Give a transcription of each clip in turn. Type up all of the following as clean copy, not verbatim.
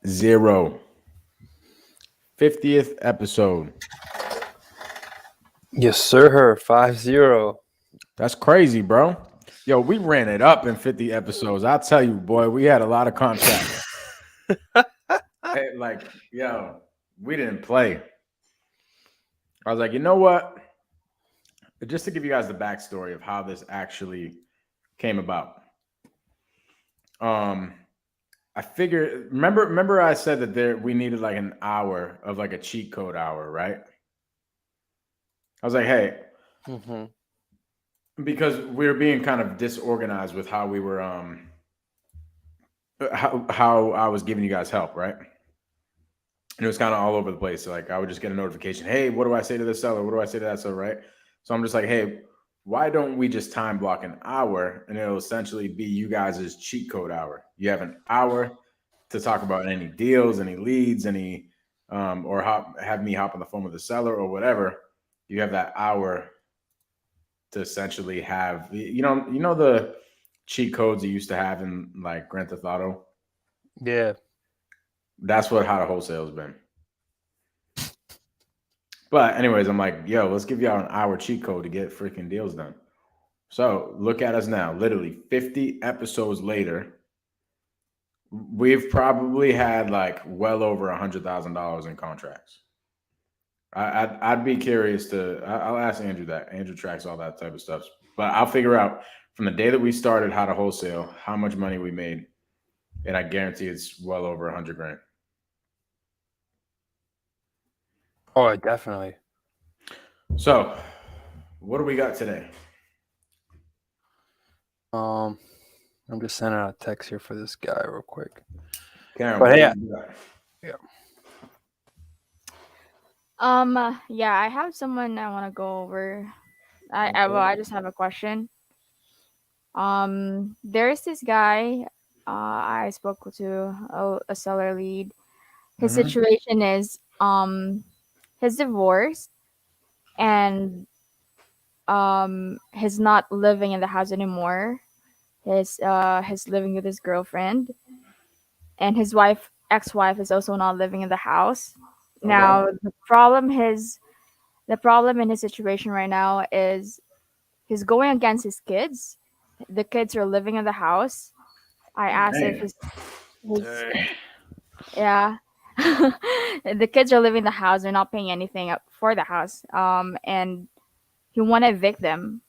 50. 50th episode. Yes, sir. 50. That's crazy, bro. Yo, we ran it up in 50 episodes. I'll tell you, boy, we had a lot of contracts. Like, yo, we didn't play. I was like, you know what? Just to give you guys the backstory of how this actually came about. I figured remember I said that we needed like an hour of like a cheat code hour, right? I was like, hey, because we were being kind of disorganized with how we were how I was giving you guys help, right? And it was kind of all over the place. So like I would just get a notification, hey, what do I say to this seller? What do I say to that seller, right? So I'm just like, hey, why don't we just time block an hour and it'll essentially be you guys' cheat code hour? You have an hour to talk about any deals, any leads, any or have me hop on the phone with the seller or whatever. You have that hour to essentially have you know the cheat codes you used to have in like Grand Theft Auto. Yeah. That's what how to wholesale has been. But anyways, I'm like, yo, let's give y'all an hour cheat code to get freaking deals done. So look at us now, literally 50 episodes later. We've probably had like well over $100,000 in contracts. I'd be curious to. I'll ask Andrew that. Andrew tracks all that type of stuff, but I'll figure out from the day that we started how to wholesale how much money we made, and I guarantee it's well over 100 grand. Oh, definitely. So, what do we got today? I'm just sending out a text here for this guy real quick. Karen, But yeah. Yeah, I have someone I want to go over. I just have a question. There's this guy I spoke to, a seller lead. His situation is he's divorced and he's not living in the house anymore. He's living with his girlfriend, and his ex-wife is also not living in the house. Okay. Now the problem in his situation right now is he's going against his kids. The kids are living in the house. I asked if his yeah. The kids are living in the house. They're not paying anything up for the house. And he want to evict them.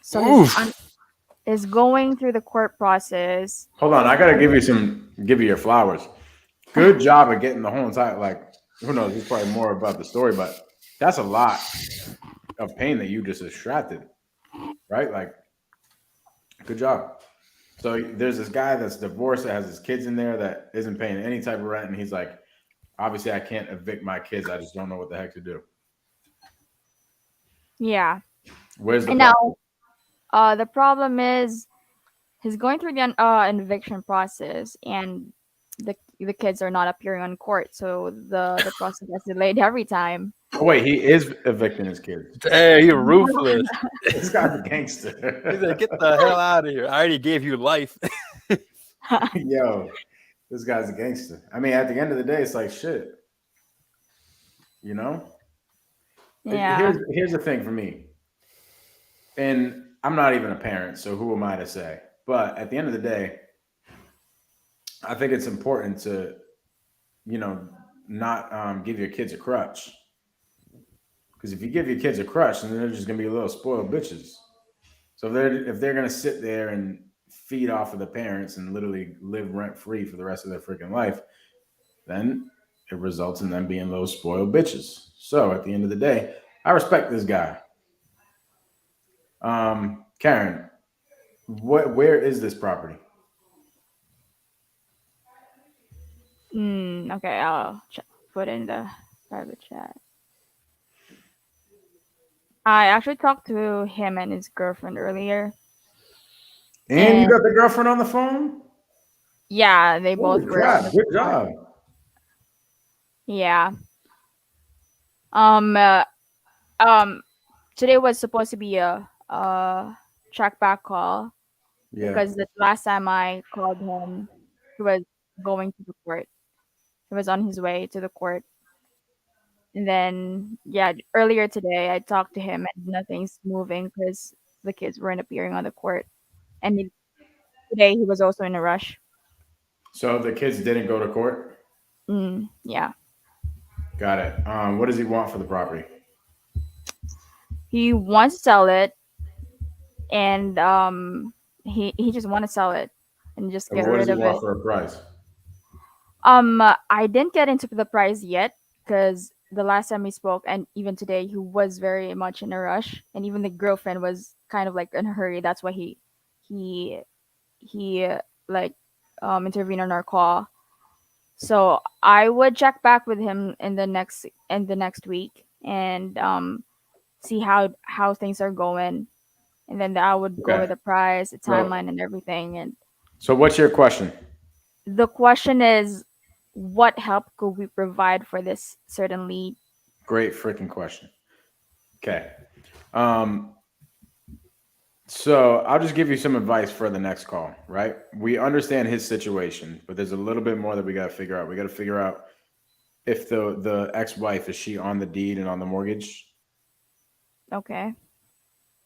So he's going through the court process. Hold on, I gotta give you your flowers. Good job of getting the whole entire like. Who knows? He's probably more about the story, but that's a lot of pain that you just extracted, right? Like, good job. So there's this guy that's divorced that has his kids in there that isn't paying any type of rent, and he's like, obviously, I can't evict my kids. I just don't know what the heck to do. Yeah. Where's the and problem? now the problem is he's going through the eviction process, and the kids are not appearing on court, so the process gets delayed every time. Oh, wait, he is evicting his kids. Hey, you're ruthless. This guy's a gangster. He's like, get the hell out of here. I already gave you life. Yo, this guy's a gangster. I mean, at the end of the day, it's like shit. You know? Yeah. Here's the thing for me. And I'm not even a parent, so who am I to say? But at the end of the day, I think it's important to, not give your kids a crutch. Because if you give your kids a crutch, then they're just gonna be little spoiled bitches. So if they're gonna sit there and feed off of the parents and literally live rent free for the rest of their freaking life, then it results in them being little spoiled bitches. So at the end of the day, I respect this guy. Karen, where is this property? Okay, I'll put in the private chat. I actually talked to him and his girlfriend earlier. And you got the girlfriend on the phone? Yeah, they both were. Good job. Yeah. Today was supposed to be a track back call. Yeah. Because the last time I called him, he was going to the court. He was on his way to the court. And then, yeah, earlier today, I talked to him and nothing's moving because the kids weren't appearing on the court. And today he was also in a rush. So the kids didn't go to court. Yeah. Got it. What does he want for the property? He wants to sell it, and he just want to sell it and just Or get what does rid he of want it. for a price? I didn't get into the price yet because the last time we spoke, and even today, he was very much in a rush, and even the girlfriend was kind of like in a hurry. That's why he he like intervened on our call. So I would check back with him in the next week and see how things are going, and then I would go with Okay. the price, the So, timeline, and everything. And so what's your question? the question is, what help could we provide for this certain lead? Great freaking question. Okay. Um, so I'll just give you some advice for the next call, right? We understand his situation, but there's a little bit more that we got to figure out. We got to figure out if the ex-wife, is she on the deed and on the mortgage? Okay.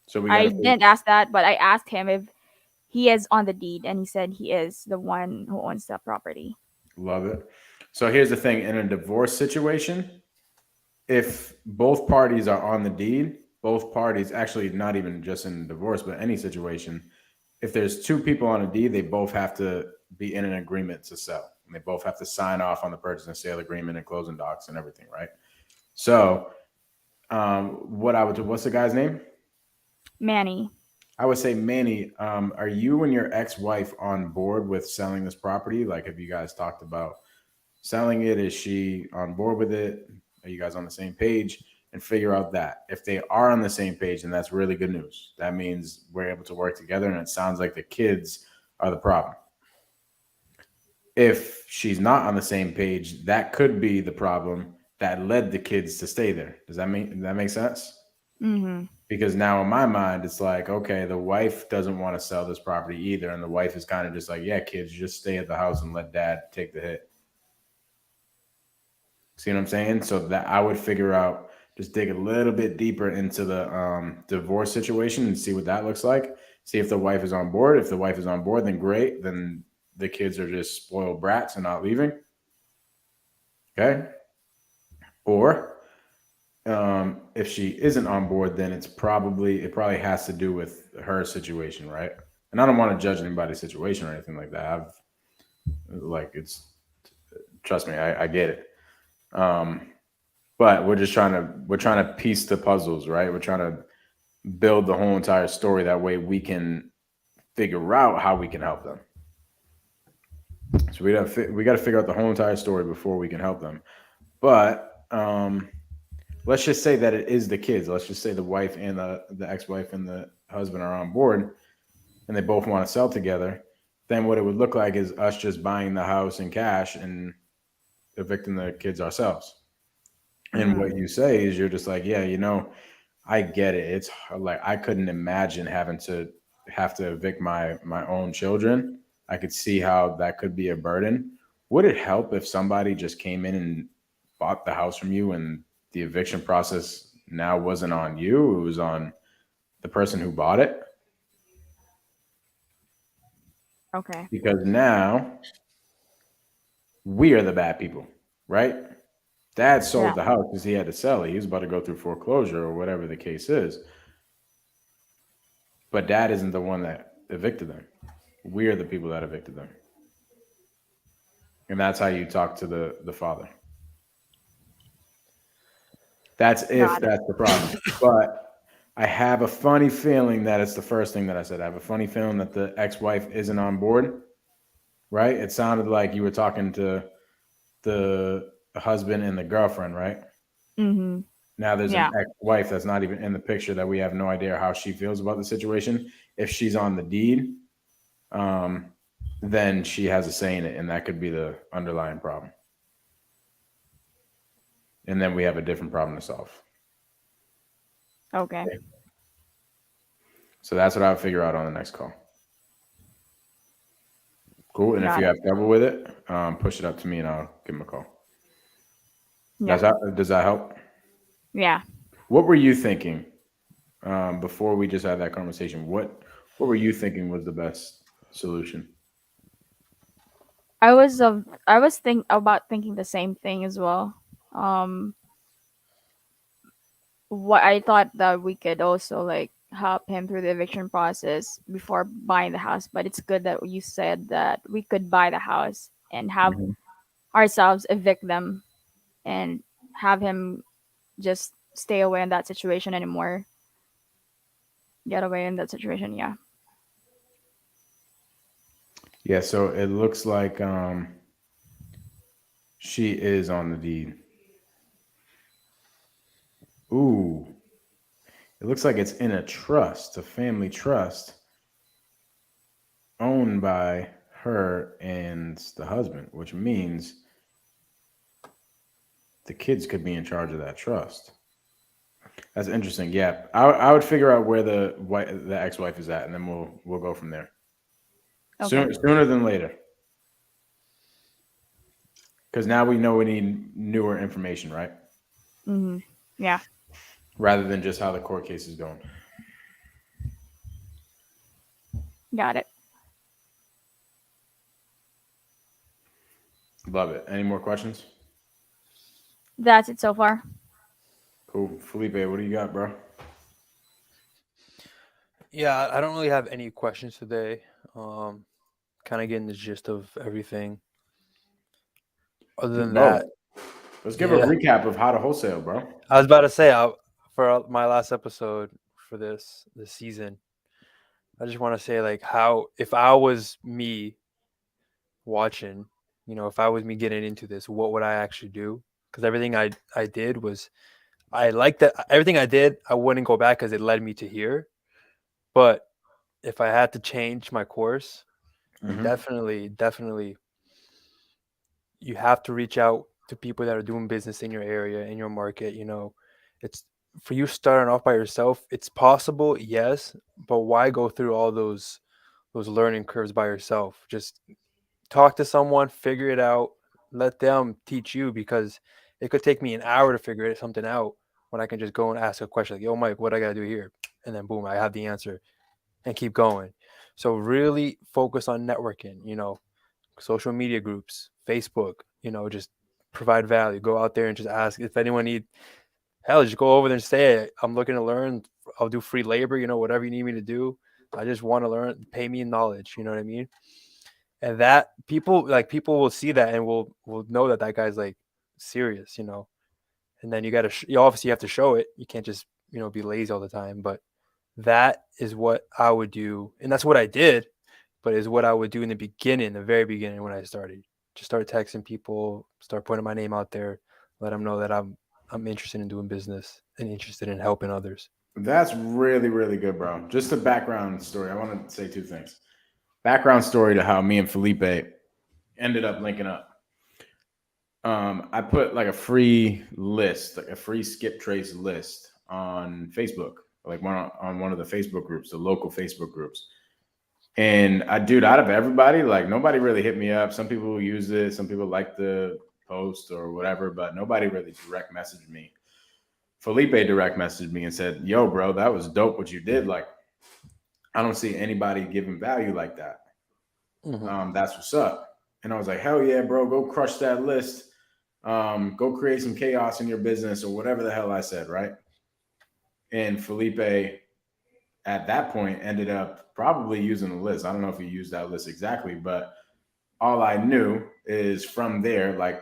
So we got I to didn't ask that, but I asked him if he is on the deed, and he said he is the one who owns the property. love it. So here's the thing: in a divorce situation, if both parties are on the deed, both parties, actually not even just in divorce, but any situation, if there's two people on a deed, they both have to be in an agreement to sell. And they both have to sign off on the purchase and sale agreement and closing docs and everything, right? So, what I would do, what's the guy's name? Manny. I would say, Manny, are you and your ex-wife on board with selling this property? Like, have you guys talked about selling it? Is she on board with it? Are you guys on the same page? And figure out that. If they are on the same page, then that's really good news. That means we're able to work together, and it sounds like the kids are the problem. If she's not on the same page, that could be the problem that led the kids to stay there. Does that make sense? Mm-hmm. Because now in my mind, it's like, okay, the wife doesn't want to sell this property either, and the wife is kind of just like, yeah, kids, just stay at the house and let dad take the hit. See what I'm saying? So that I would figure out, just dig a little bit deeper into the divorce situation and see what that looks like. See if the wife is on board. If the wife is on board, then great. Then the kids are just spoiled brats and not leaving. Okay. Or if she isn't on board, then it probably has to do with her situation, right? And I don't want to judge anybody's situation or anything like that. It's trust me, I get it. Um, but we're trying to piece the puzzles, right? We're trying to build the whole entire story. That way we can figure out how we can help them. So we got to figure out the whole entire story before we can help them. But let's just say that it is the kids. Let's just say the wife and the ex-wife and the husband are on board and they both want to sell together. Then what it would look like is us just buying the house in cash and evicting the kids ourselves. And Mm-hmm. what you say is you're just like, yeah, I get it. It's like I couldn't imagine having to have to evict my own children. I could see how that could be a burden. Would it help if somebody just came in and bought the house from you and the eviction process now wasn't on you, it was on the person who bought it? Okay. Because now we are the bad people, right? Dad Yeah. sold the house because he had to sell it. He was about to go through foreclosure or whatever the case is. But dad isn't the one that evicted them. We are the people that evicted them. And that's how you talk to the father. That's if Got it. that's the problem. But I have a funny feeling that it's the first thing that I said. I have a funny feeling that the ex-wife isn't on board, right? It sounded like you were talking to the husband and the girlfriend, right? Mm-hmm. Now there's an Yeah. ex-wife that's not even in the picture that we have no idea how she feels about the situation. If she's on the deed, um, then she has a say in it, and that could be the underlying problem. And then we have a different problem to solve. Okay. So that's what I would figure out on the next call. Cool. And if Got you it. have trouble with it, push it up to me and I'll give him a call. Yeah. Does that help? Yeah. What were you thinking before we just had that conversation? What were you thinking was the best solution? I was thinking the same thing as well. Um, what I thought that we could also like help him through the eviction process before buying the house, but it's good that you said that we could buy the house and have Mhm. ourselves evict them and have him just stay away in that situation anymore. Get away in that situation, yeah. Yeah, so it looks like she is on the deed. Ooh, it looks like it's in a trust, a family trust owned by her and the husband, which means the kids could be in charge of that trust. That's interesting. Yeah, I would figure out where the ex-wife is at, and then we'll go from there. Okay. Sooner than later, because now we know we need newer information, right? Mm-hmm. Yeah. Rather than just how the court case is going. Got it. Love it. Any more questions? That's it so far. Cool. Felipe, what do you got, bro? Yeah, I don't really have any questions today. Kind of getting the gist of everything. Other Do than both. that, Let's give a yeah, recap of how to wholesale, bro. I was about to say for my last episode for this season, I just want to say like how if I was me watching, if I was me getting into this, what would I actually do? Because everything I did was I like that everything I did, I wouldn't go back because it led me to here. But if I had to change my course, Mm-hmm. definitely, you have to reach out to people that are doing business in your area, in your market. It's for you starting off by yourself. It's possible, yes, but why go through all those learning curves by yourself? Just talk to someone, figure it out, let them teach you because it could take me an hour to figure something out when I can just go and ask a question like, "Yo, Mike, what I gotta do here?" And then boom, I have the answer and keep going. So really focus on networking. Social media groups, Facebook. Just provide value. Go out there and just ask if anyone need. Hell, just go over there and say, hey, I'm looking to learn. I'll do free labor. Whatever you need me to do. I just want to learn. Pay me in knowledge. You know what I mean? And that people will see that and will know that that guy's like serious. And then you obviously have to show it. You can't just be lazy all the time. But that is what I would do, and that's what I did. But is what I would do in the very beginning when I started. Just start texting people, start putting my name out there, let them know that I'm interested in doing business and interested in helping others. That's really, really good, bro. Just a background story. I want to say two things. Background story to how me and Felipe ended up linking up. I put like a free list, like a free skip trace list on Facebook, like on one of the Facebook groups, the local Facebook groups. And dude, out of everybody, like nobody really hit me up. Some people use it, some people like the post or whatever, but nobody really direct messaged me. Felipe direct messaged me and said, "Yo, bro, that was dope what you did. Like, I don't see anybody giving value like that. That's what's up." And I was like, "Hell yeah, bro, go crush that list. Go create some chaos in your business or whatever the hell I said, right?" And Felipe at that point ended up probably using the list. I don't know if he used that list exactly, but all I knew is from there, like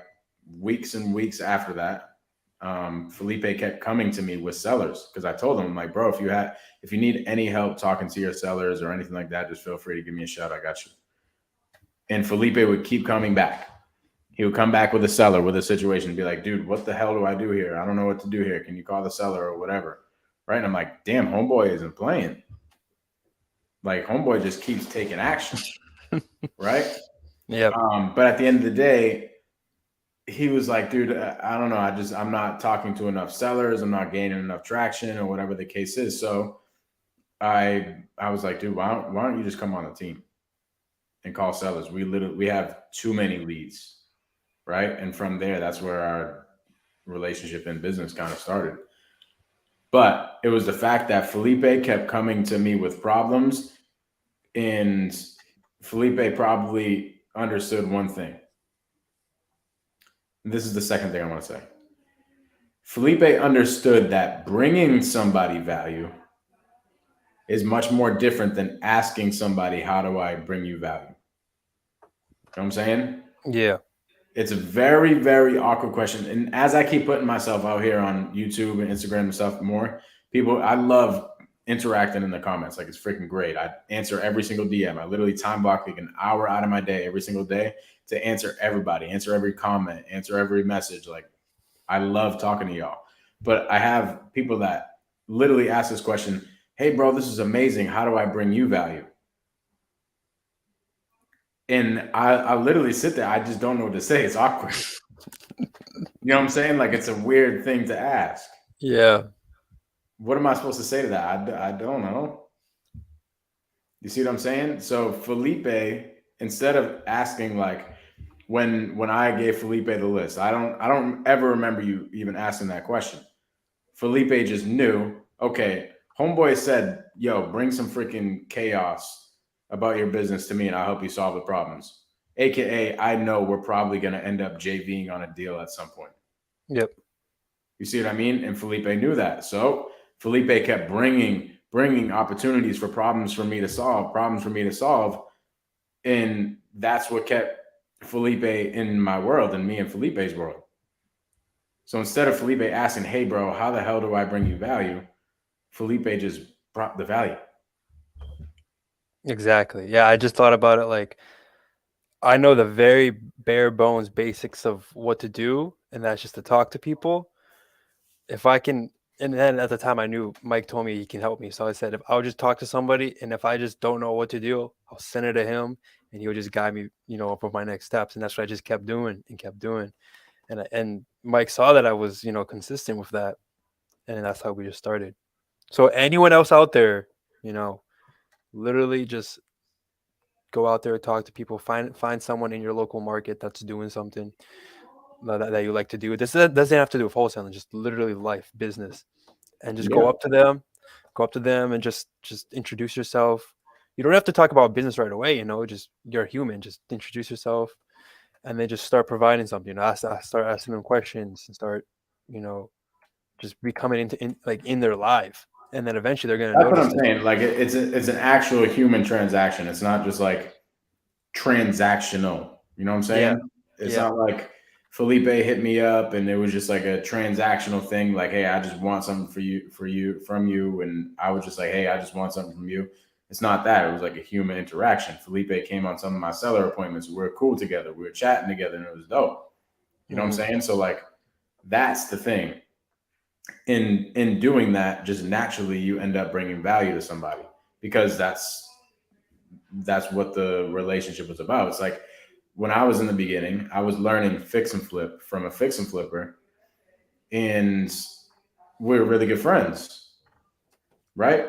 weeks and weeks after that, Felipe kept coming to me with sellers because I told him, like, bro, if you need any help talking to your sellers or anything like that, just feel free to give me a shout. I got you. And Felipe would keep coming back. He would come back with a seller with a situation and be like, dude, what the hell do I do here? I don't know what to do here. Can you call the seller or whatever? Right. And I'm like, damn, homeboy isn't playing. Like, homeboy just keeps taking action. Right. Yep. But at the end of the day, he was like, dude, I don't know. I'm not talking to enough sellers. I'm not gaining enough traction or whatever the case is. So I was like, dude, why don't you just come on the team? and call sellers. We have too many leads, right? And from there, that's where our relationship in business kind of started. But it was the fact that Felipe kept coming to me with problems, and Felipe probably understood one thing. And this is the second thing I want to say. Felipe understood that bringing somebody value is much more different than asking somebody, how do I bring you value? You know what I'm saying? Yeah. It's a very, very awkward question. And as I keep putting myself out here on YouTube and Instagram and stuff more, I love interacting in the comments. Like, it's freaking great. I answer every single DM. I literally time block like an hour out of my day every single day to answer everybody, answer every comment, answer every message. Like, I love talking to y'all. But I have people that literally ask this question, hey, bro, this is amazing. How do I bring you value? And I literally sit there. I just don't know what to say. It's awkward. You know what I'm saying? Like, it's a weird thing to ask. Yeah. What am I supposed to say to that? I don't know. You see what I'm saying? So Felipe, instead of asking like when I gave Felipe the list, I don't ever remember you even asking that question. Felipe just knew, okay, homeboy said, yo, bring some freaking chaos about your business to me and I'll help you solve the problems. AKA, I know we're probably going to end up JVing on a deal at some point. Yep. You see what I mean? And Felipe knew that. So Felipe kept bringing opportunities for problems for me to solve. And that's what kept Felipe in my world and me and Felipe's world. So instead of Felipe asking, hey, bro, how the hell do I bring you value? Felipe just brought the value. Exactly. Yeah, I just thought about it like I know the very bare bones basics of what to do, and that's just to talk to people. If I can, and then at the time I knew Mike told me he can help me. So I said, if I'll just talk to somebody, and if I just don't know what to do, I'll send it to him and he'll just guide me, for my next steps. And that's what I just kept doing and kept doing. And Mike saw that I was, consistent with that. And that's how we just started. So anyone else out there, literally just go out there, talk to people, find someone in your local market that's doing something that you like to do. This doesn't have to do with wholesaling, just literally life, business, and just go up to them and just introduce yourself. You don't have to talk about business right away, just you're human. Just introduce yourself, and then just start providing something. Start asking them questions and start, just becoming in their life, and then eventually they're gonna That's what notice I'm it. saying. Like, it's an actual human transaction. It's not just like transactional. You know what I'm Yeah, saying? It's yeah, not like Felipe hit me up and it was just like a transactional thing. Like, hey, I just want something from you. And I was just like, hey, I just want something from you. It's not that. It was like a human interaction. Felipe came on some of my seller appointments. We were cool together. We were chatting together and it was dope. You know what I'm saying? So like, that's the thing. In doing that, just naturally you end up bringing value to somebody because that's what the relationship was about. It's like when I was in the beginning, I was learning fix and flip from a fix and flipper, and we were really good friends, right?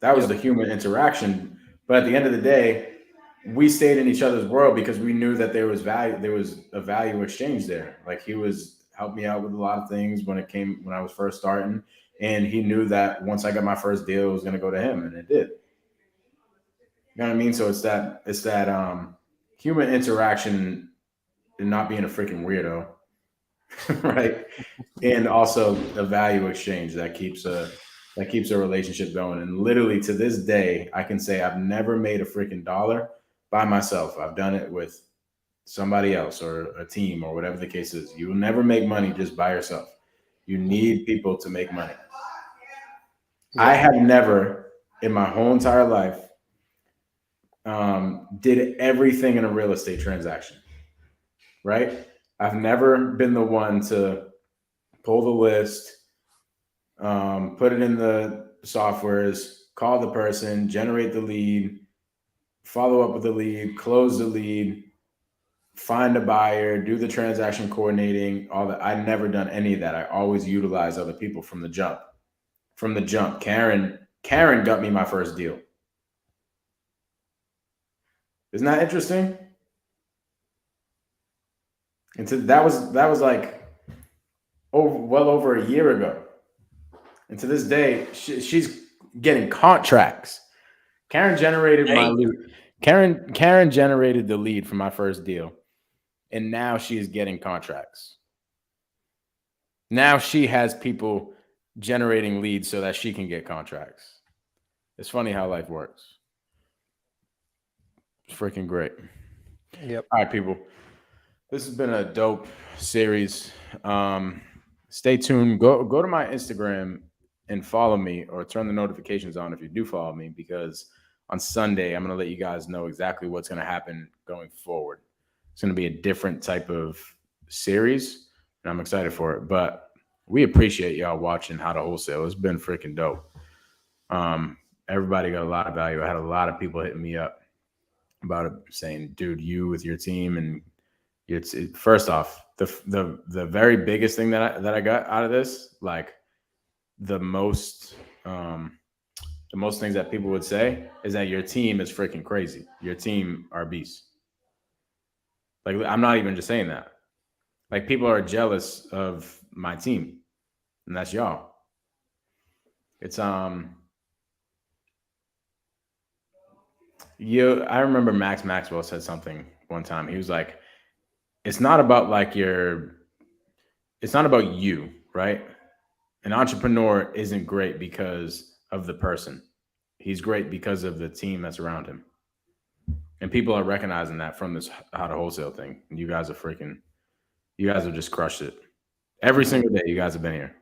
That was yep, the human interaction. But at the end of the day, we stayed in each other's world because we knew that there was a value exchange there. Like, he was helped me out with a lot of things when I was first starting, and he knew that once I got my first deal, it was going to go to him, and it did. You know what I mean? So it's that human interaction and not being a freaking weirdo, right? And also a value exchange that keeps a relationship going. And literally to this day, I can say I've never made a freaking dollar by myself. I've done it with somebody else or a team or whatever the case is. You will never make money just by yourself. You need people to make money. I yep, have never in my whole entire life did everything in a real estate transaction, right? I've never been the one to pull the list, put it in the softwares, call the person, generate the lead, follow up with the lead, close the lead, find a buyer, do the transaction coordinating, all that. I've never done any of that. I always utilize other people from the jump. From the jump. Karen got me my first deal. Isn't that interesting? And so that was like well over a year ago. And to this day, she's getting contracts. Karen generated my lead. Karen generated the lead for my first deal, and now she is getting contracts. Now she has people generating leads so that she can get contracts. It's funny how life works. It's freaking great. Yep. All right, people. This has been a dope series. Stay tuned. Go to my Instagram and follow me, or turn the notifications on if you do follow me, because on Sunday I'm going to let you guys know exactly what's going to happen going forward. It's going to be a different type of series, and I'm excited for it. But we appreciate y'all watching How to Wholesale. It's been freaking dope. Everybody got a lot of value. I had a lot of people hitting me up about it, saying, "Dude, you with your team." And first off, the very biggest thing that I got out of this, like the most things that people would say is that your team is freaking crazy. Your team are beasts. Like, I'm not even just saying that. Like, people are jealous of my team, and that's y'all. It's I remember Max Maxwell said something one time. He was like, it's not about you, right? An entrepreneur isn't great because of the person. He's great because of the team that's around him. And people are recognizing that from this How to Wholesale thing. And you guys have just crushed it. Every single day you guys have been here.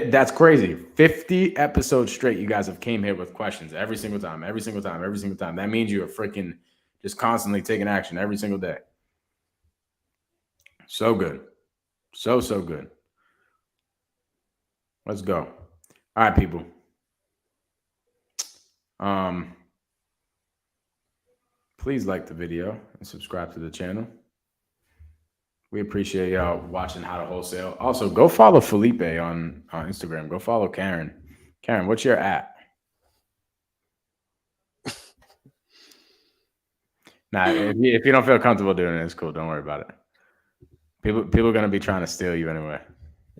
That's crazy. 50 episodes straight, you guys have came here with questions every single time. That means you are freaking just constantly taking action every single day. So good. So good. Let's go. All right, people. Please like the video and subscribe to the channel. We appreciate y'all watching How to Wholesale. Also, go follow Felipe on Instagram. Go follow Karen. Karen, what's your at? Nah, if you don't feel comfortable doing it, it's cool. Don't worry about it. People are gonna be trying to steal you anyway.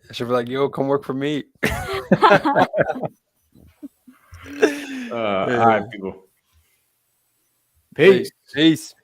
I should be like, yo, come work for me. All right, people. Peace. Peace.